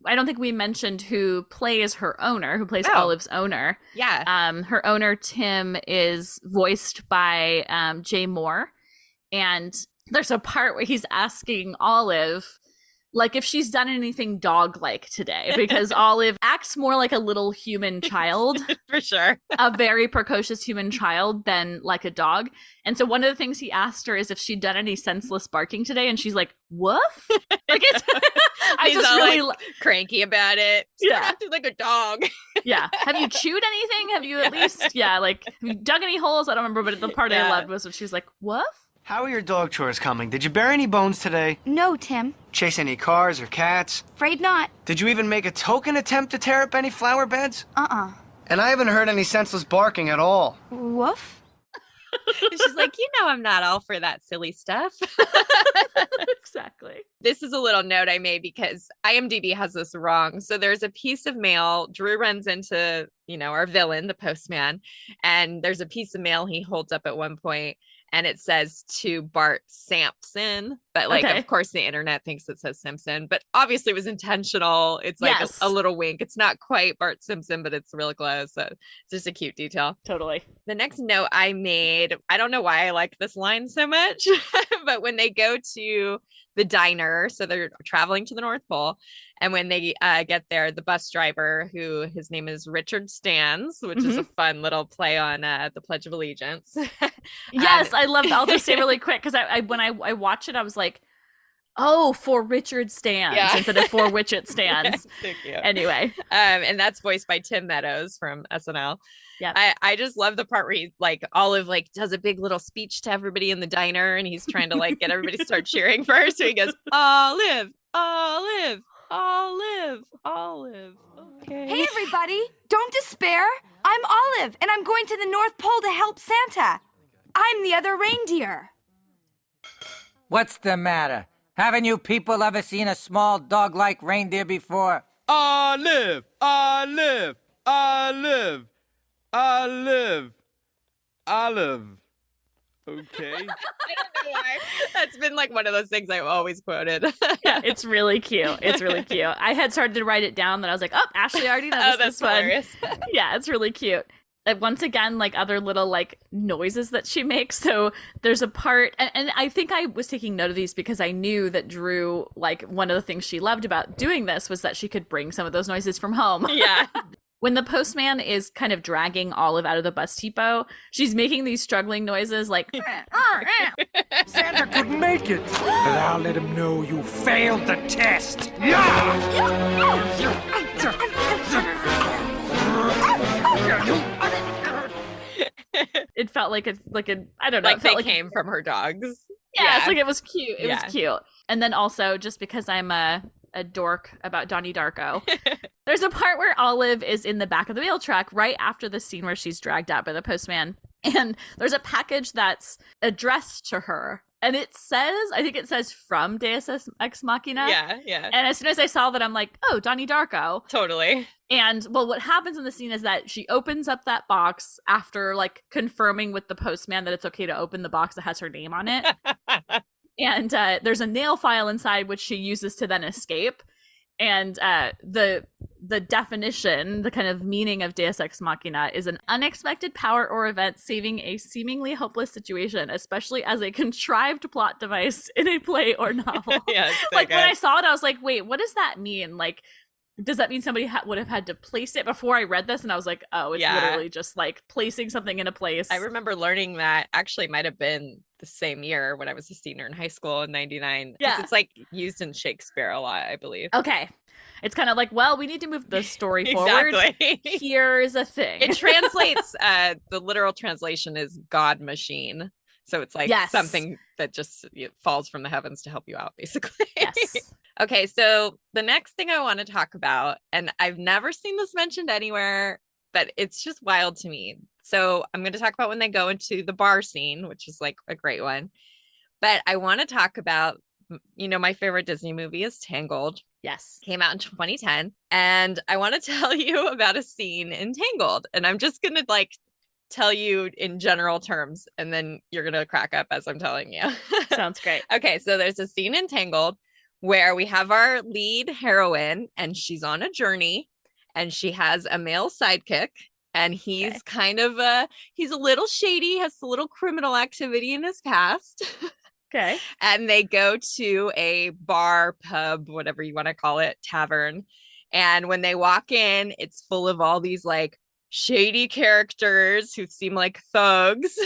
I don't think we mentioned who plays her owner, who plays Olive's owner. Her owner, Tim, is voiced by Jay Moore. And there's a part where he's asking Olive, if she's done anything dog-like today, because Olive acts more like a little human child. For sure. A very precocious human child than like a dog. And so one of the things he asked her is if she'd done any senseless barking today, and she's like, woof? It's I he's just all, really cranky about it. Stop acting like a dog. Have you chewed anything? Have you at least have you dug any holes? I don't remember, but the part I loved was when she was like, woof? How are your dog chores coming? Did you bury any bones today? No, Tim. Chase any cars or cats? Afraid not. Did you even make a token attempt to tear up any flower beds? And I haven't heard any senseless barking at all. Woof? She's like, I'm not all for that silly stuff. Exactly. This is a little note I made because IMDb has this wrong. So there's a piece of mail. Drew runs into, our villain, the postman, and there's a piece of mail he holds up at one point. And it says to Bart Sampson, but of course the internet thinks it says Simpson, but obviously it was intentional. It's a little wink. It's not quite Bart Simpson, but it's really close. So it's just a cute detail. Totally. The next note I made, I don't know why I like this line so much, but when they go to the diner, so they're traveling to the North Pole, and when they get there, the bus driver, who his name is Richard Stans, which is a fun little play on the Pledge of Allegiance. Yes, I love that. I'll just say really quick, because when I watched it, I was like, oh, for Richard Stans instead of for Witchet Stans. So cute. Anyway. And that's voiced by Tim Meadows from SNL. Yeah. I just love the part where he Olive does a big little speech to everybody in the diner, and he's trying to get everybody to start cheering for her. So he goes, Olive, Olive, Olive, Olive. Okay. Hey, everybody. Don't despair. I'm Olive, and I'm going to the North Pole to help Santa. I'm the Other Reindeer. What's the matter? Haven't you people ever seen a small dog-like reindeer before? Olive, Olive, Olive, Olive, Olive. Okay. I don't know why. That's been one of those things I've always quoted. Yeah, it's really cute. It's really cute. I had started to write it down, then I was like, oh, Ashley already knows that's this one. Hilarious. Yeah, it's really cute. Once again, other little noises that she makes. So there's a part, and I think I was taking note of these because I knew that Drew, one of the things she loved about doing this was that she could bring some of those noises from home. Yeah. When the postman is kind of dragging Olive out of the bus depot, she's making these struggling noises Santa couldn't make it, but I'll let him know you failed the test. It felt like a I don't know. It felt came from her dogs. Yeah, it's it was cute. It was cute. And then also, just because I'm a dork about Donnie Darko, there's a part where Olive is in the back of the mail truck right after the scene where she's dragged out by the postman. And there's a package that's addressed to her. And it says, I think it says from Deus Ex Machina. Yeah. And as soon as I saw that, I'm like, oh, Donnie Darko. Totally. And well, what happens in the scene is that she opens up that box after like confirming with the postman that it's okay to open the box that has her name on it. And there's a nail file inside, which she uses to then escape. And the definition, the kind of meaning of Deus Ex Machina is an unexpected power or event saving a seemingly hopeless situation, especially as a contrived plot device in a play or novel. Yeah, like when I saw it, I was like, wait, what does that mean? Like, does that mean somebody would have had to place it before I read this? And I was like, oh, it's literally just like placing something in a place. I remember learning that actually might have been the same year when I was a senior in high school in 99. Yeah. It's like used in Shakespeare a lot, I believe. Okay. It's kind of like, well, we need to move the story forward. Here's a thing. It translates, the literal translation is God machine. So it's like something that just falls from the heavens to help you out, basically. Yes. Okay, so the next thing I want to talk about, and I've never seen this mentioned anywhere, but it's just wild to me. So I'm going to talk about when they go into the bar scene, which is like a great one. But I want to talk about, my favorite Disney movie is Tangled. Yes. Came out in 2010. And I want to tell you about a scene in Tangled. And I'm just going to like tell you in general terms, and then you're going to crack up as I'm telling you. Sounds great. Okay, so there's a scene in Tangled where we have our lead heroine and she's on a journey and she has a male sidekick and he's kind of he's a little shady, has a little criminal activity in his past. Okay. And they go to a bar, pub, whatever you want to call it, tavern. And when they walk in, it's full of all these like shady characters who seem like thugs.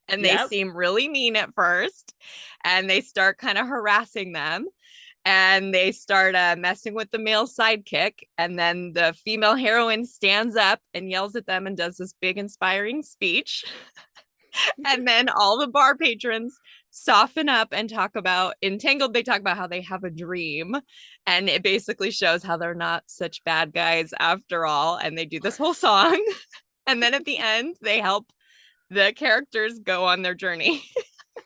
And they seem really mean at first. And they start kind of harassing them. And they start messing with the male sidekick. And then the female heroine stands up and yells at them and does this big inspiring speech. And then all the bar patrons soften up and talk about, in Tangled, they talk about how they have a dream. And it basically shows how they're not such bad guys after all. And they do this whole song. And then at the end, they help the characters go on their journey.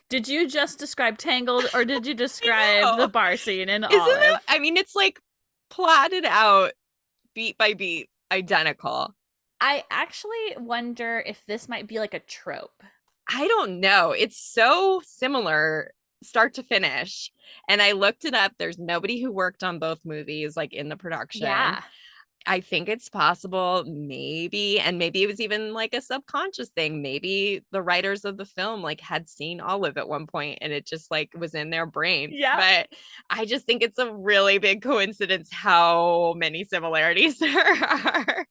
Did you just describe Tangled or did you describe the bar scene in Olive? I mean, it's like plotted out beat by beat, identical. I actually wonder if this might be like a trope. I don't know. It's so similar start to finish. And I looked it up. There's nobody who worked on both movies like in the production. Yeah. I think it's possible, maybe, and maybe it was even like a subconscious thing. Maybe the writers of the film like had seen Olive at one point and it just like was in their brain. Yeah. But I just think it's a really big coincidence how many similarities there are.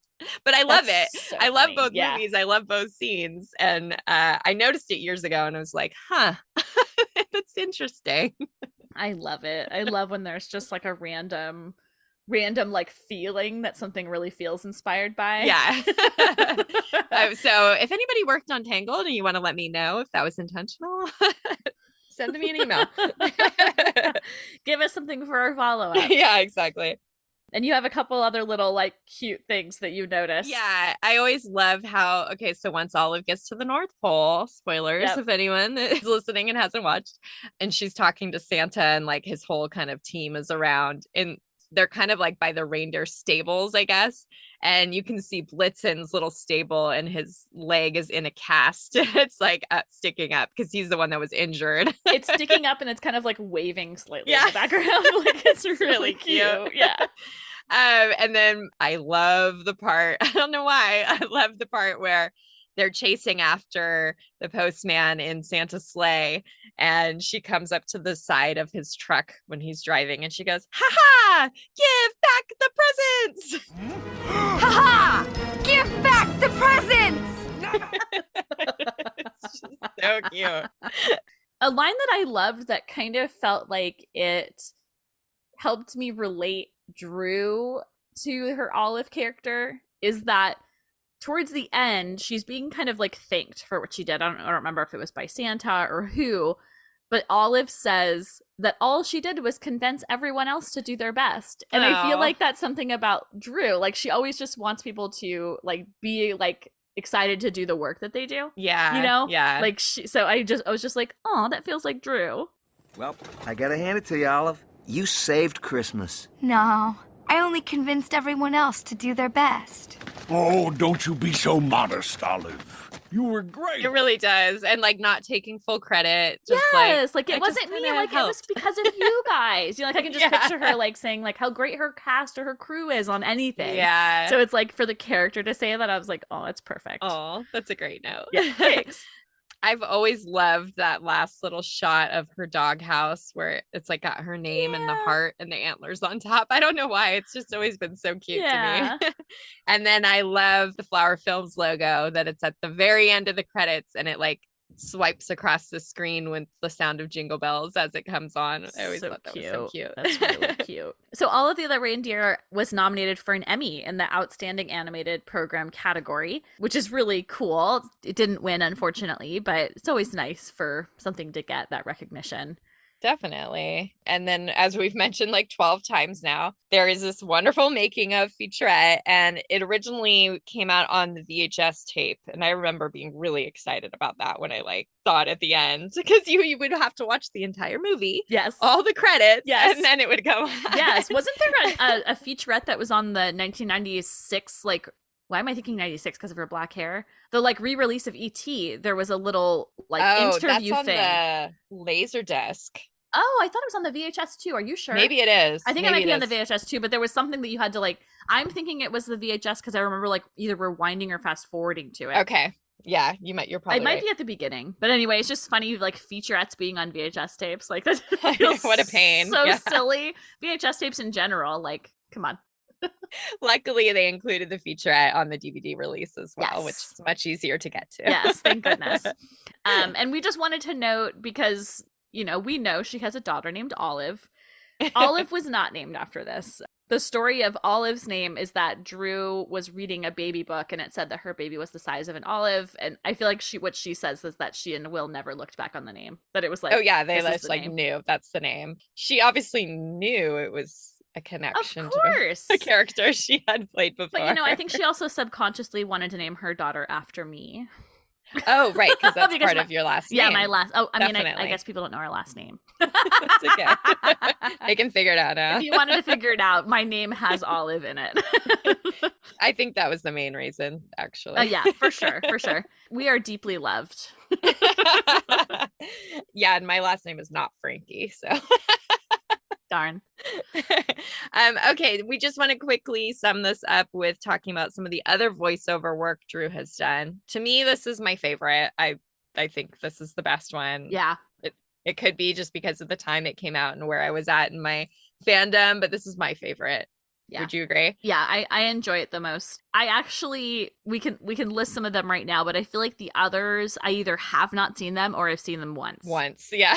But I love it. So I love funny. both movies. I love both scenes. And I noticed it years ago and I was like, huh, that's interesting. I love it. I love when there's just like a random like feeling that something really feels inspired by. Yeah. So if anybody worked on Tangled and you want to let me know if that was intentional, send me an email. Give us something for our follow-up. Yeah, exactly. And you have a couple other little like cute things that you noticed. Yeah, I always love how, okay, so once Olive gets to the North Pole, spoilers if anyone is listening and hasn't watched, and she's talking to Santa and like his whole kind of team is around, and they're kind of like by the reindeer stables, I guess. And you can see Blitzen's little stable and his leg is in a cast. It's like sticking up because he's the one that was injured. It's sticking up and it's kind of like waving slightly in the background. Like it's really cute. Yeah. And then I love the part, I don't know why, I love the part where they're chasing after the postman in Santa's sleigh. And she comes up to the side of his truck when he's driving and she goes, ha ha, give back the presents. Ha ha, give back the presents. It's just so cute. A line that I loved that kind of felt like it helped me relate Drew to her Olive character is that towards the end, she's being kind of like thanked for what she did. I don't remember if it was by Santa or who, but Olive says that all she did was convince everyone else to do their best. And I feel like that's something about Drew. Like she always just wants people to like be like excited to do the work that they do. Yeah. You know? Yeah. Like so I was just like, oh, that feels like Drew. Well, I gotta hand it to you, Olive. You saved Christmas. No, I only convinced everyone else to do their best. Oh, don't you be so modest, Olive. You were great. It really does. And like not taking full credit. Just yes, like I it wasn't me. kinda Like helped. it was because of you guys. You know, like I can just picture her like saying like how great her cast or her crew is on anything. Yeah. So it's like for the character to say that, I was like, oh, it's perfect. Oh, that's a great note. Yeah, thanks. I've always loved that last little shot of her doghouse where it's like got her name and the heart and the antlers on top. I don't know why. It's just always been so cute to me. And then I love the Flower Films logo that it's at the very end of the credits and it like swipes across the screen with the sound of jingle bells as it comes on. I always thought that was so cute. That's really cute. So All of the Other Reindeer was nominated for an Emmy in the Outstanding Animated Program category, which is really cool. It didn't win, unfortunately, but it's always nice for something to get that recognition. Definitely. And then, as we've mentioned like 12 times now, there is this wonderful making of featurette, and it originally came out on the VHS tape. And I remember being really excited about that when I like saw it at the end, because you would have to watch the entire movie. Yes. All the credits. Yes. And then it would go on. Yes. Wasn't there a featurette that was on the 1996, like, why am I thinking 96? Because of her black hair. The like re-release of E.T. There was a little like interview that's on thing. The Laserdisc. Oh, I thought it was on the VHS too. Are you sure? Maybe it is. I think it might be on the VHS too, but there was something that you had to like, I'm thinking it was the VHS because I remember like either rewinding or fast forwarding to it. Okay. Yeah, you're probably It might right. be at the beginning. But anyway, it's just funny like featurettes being on VHS tapes. Like that What a pain. So Yeah. silly. VHS tapes in general, like, come on. Luckily, they included the featurette on the DVD release as well, Yes. which is much easier to get to. Yes, thank goodness. And we just wanted to note because, you know, we know she has a daughter named Olive. Olive was not named after this. The story of Olive's name is that Drew was reading a baby book and it said that her baby was the size of an olive. And I feel like what she says is that she and Will never looked back on the name. That it was like, oh yeah, they this is just the like name. knew that's the name. She obviously knew it was a connection Of to course. a character she had played before. But, you know, I think she also subconsciously wanted to name her daughter after me. Oh, right, because that's Because part of your last name. Yeah, my last. Oh, I mean, I Definitely. guess people don't know our last name. It's okay. They can figure it out now. If you wanted to figure it out, my name has Olive in it. I think that was the main reason, actually. Yeah, for sure, for sure. We are deeply loved. Yeah, and my last name is not Frankie, so. Darn. Okay, we just want to quickly sum this up with talking about some of the other voiceover work Drew has done. To me, this is my favorite. I think this is the best one. Yeah. It could be just because of the time it came out and where I was at in my fandom, but this is my favorite. Yeah. Would you agree? Yeah, I enjoy it the most. I actually we can list some of them right now, but I feel like the others I either have not seen them or I've seen them once. Yeah.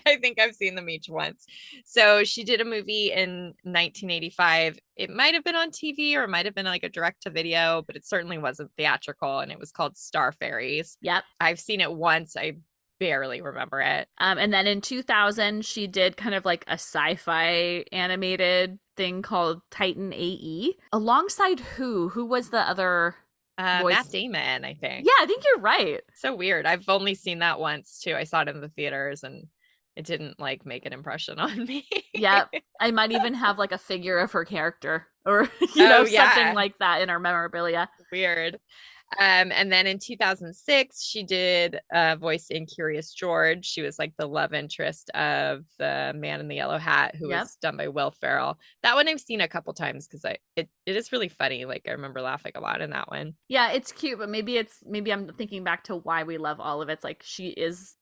I think I've seen them each once. So she did a movie in 1985. It might have been on TV or it might have been like a direct to video, but it certainly wasn't theatrical, and it was called Star Fairies. Yep. I've seen it once. I barely remember it. And then in 2000 she did kind of like a sci-fi animated thing called Titan AE alongside who was the other voice? Matt Damon, I think. Yeah, I think you're right. So weird. I've only seen that once too. I saw it in the theaters and it didn't like make an impression on me. Yep. I might even have like a figure of her character or something like that in our memorabilia. Weird. And then in 2006, she did a voice in Curious George. She was like the love interest of the man in the yellow hat, who was done by Will Ferrell. That one I've seen a couple times because it is really funny. Like I remember laughing a lot in that one. Yeah, it's cute, but maybe I'm thinking back to why we love all of it. It's like she is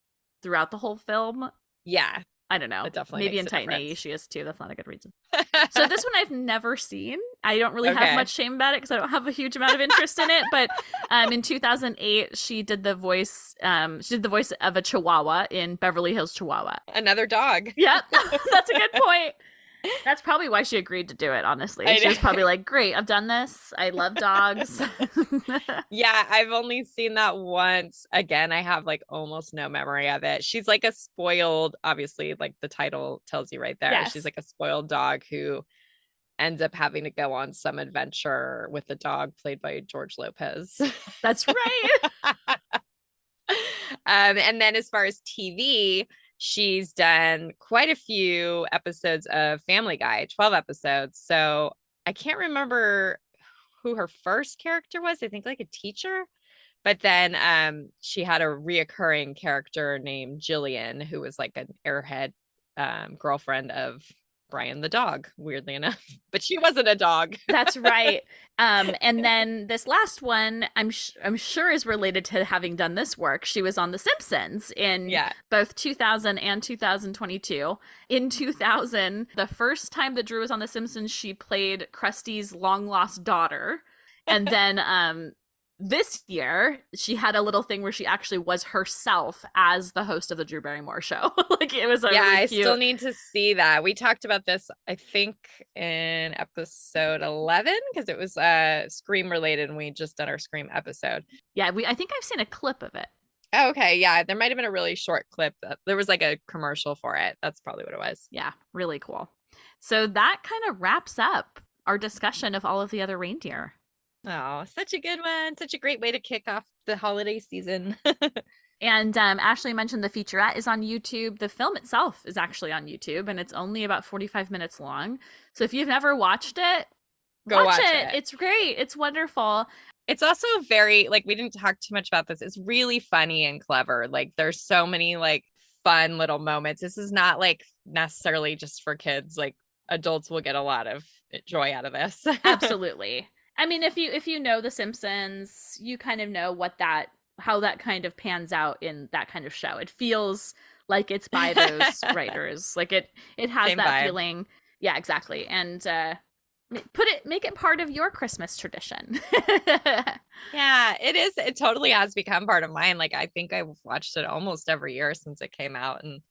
throughout the whole film. Yeah. I don't know. It definitely maybe in makes a Titan AE difference. she is too. That's not a good reason. So this one I've never seen. I don't really have much shame about it because I don't have a huge amount of interest in it. But in 2008, she did the voice. She did the voice of a Chihuahua in Beverly Hills Chihuahua. Another dog. Yep, that's a good point. That's probably why she agreed to do it, honestly. She was probably like, great, I've done this. I love dogs. Yeah, I've only seen that once. Again, I have like almost no memory of it. She's like a spoiled, obviously, like the title tells you right there. Yes. She's like a spoiled dog who ends up having to go on some adventure with the dog played by George Lopez. That's right. And then as far as TV, she's done quite a few episodes of Family Guy, 12 episodes. So I can't remember who her first character was. I think like a teacher. But then she had a reoccurring character named Jillian, who was like an airhead girlfriend of Brian the dog, weirdly enough. But she wasn't a dog. That's right. And then this last one, I'm sure is related to having done this work. She was on The Simpsons in both 2000 and 2022. In 2000, the first time that Drew was on The Simpsons, she played Krusty's long-lost daughter. And then this year, she had a little thing where she actually was herself as the host of the Drew Barrymore show. Like it was a really I cute... still need to see that. We talked about this, I think, in episode 11 because it was Scream related, and we just done our Scream episode. Yeah, I think I've seen a clip of it. Oh, okay, yeah, there might have been a really short clip. There was like a commercial for it. That's probably what it was. Yeah, really cool. So that kind of wraps up our discussion of all of the other reindeer. Oh, such a good one. Such a great way to kick off the holiday season. And Ashley mentioned the featurette is on YouTube. The film itself is actually on YouTube, and it's only about 45 minutes long. So if you've never watched it, go watch it. It's great. It's wonderful. It's also very, like, we didn't talk too much about this. It's really funny and clever. Like, there's so many, like, fun little moments. This is not, like, necessarily just for kids. Like, adults will get a lot of joy out of this. Absolutely. I mean, if you know The Simpsons, you kind of know how that kind of pans out in that kind of show. It feels like it's by those writers. Like it has Same that vibe. feeling. Yeah, exactly. And make it part of your Christmas tradition. Yeah, it is. It totally has become part of mine. Like I think I've watched it almost every year since it came out, and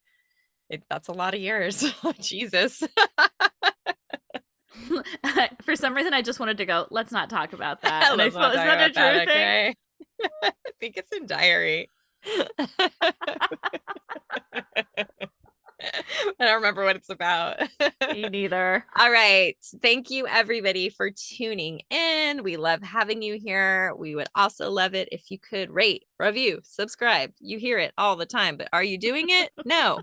that's a lot of years. Jesus. For some reason, I just wanted to go, let's not talk about that. And I felt, is talk that a about Drew that, thing? okay? I think it's in diary. I don't remember what it's about. Me neither. All right. Thank you, everybody, for tuning in. We love having you here. We would also love it if you could rate, review, subscribe. You hear it all the time, but are you doing it? No.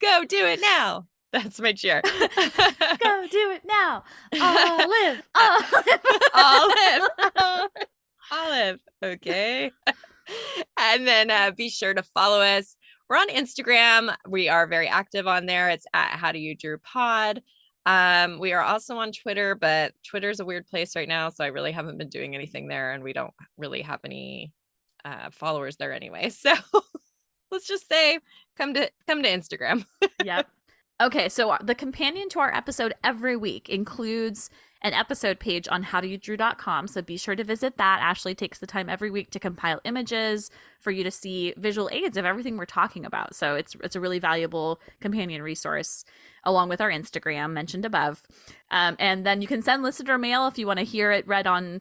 Go do it now. That's my cheer. Go do it now. Olive. Olive. Okay. And then be sure to follow us. We're on Instagram. We are very active on there. It's at How Do You Drew Pod. We are also on Twitter, but Twitter's a weird place right now, so I really haven't been doing anything there, and we don't really have any followers there anyway. So let's just say come to Instagram. Yep. Okay, so the companion to our episode every week includes an episode page on howdoyoudrew.com, so be sure to visit that. Ashley takes the time every week to compile images for you to see visual aids of everything we're talking about. So it's a really valuable companion resource, along with our Instagram mentioned above. And then you can send listener mail if you want to hear it read on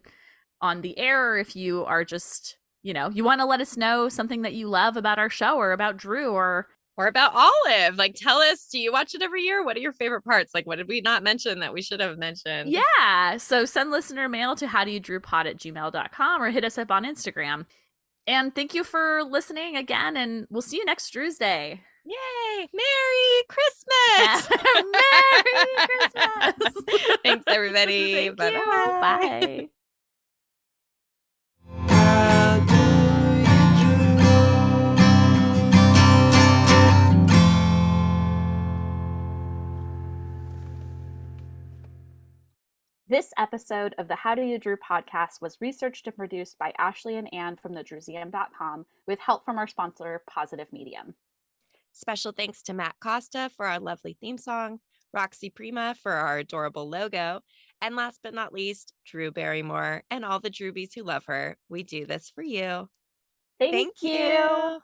the air, or if you are just, you want to let us know something that you love about our show or about Drew or about Olive. Like, tell us, do you watch it every year? What are your favorite parts? Like, what did we not mention that we should have mentioned? Yeah. So send listener mail to howdoyoudrewpod@gmail.com or hit us up on Instagram. And thank you for listening again, and we'll see you next Drew's Day. Yay! Merry Christmas! Merry Christmas! Thanks, everybody. Thank you. Bye. This episode of the How Do You Drew podcast was researched and produced by Ashley and Ann from thedrewseum.com with help from our sponsor, Positive Medium. Special thanks to Matt Costa for our lovely theme song, Roxy Prima for our adorable logo, and last but not least, Drew Barrymore and all the Drewbies who love her. We do this for you. Thank you.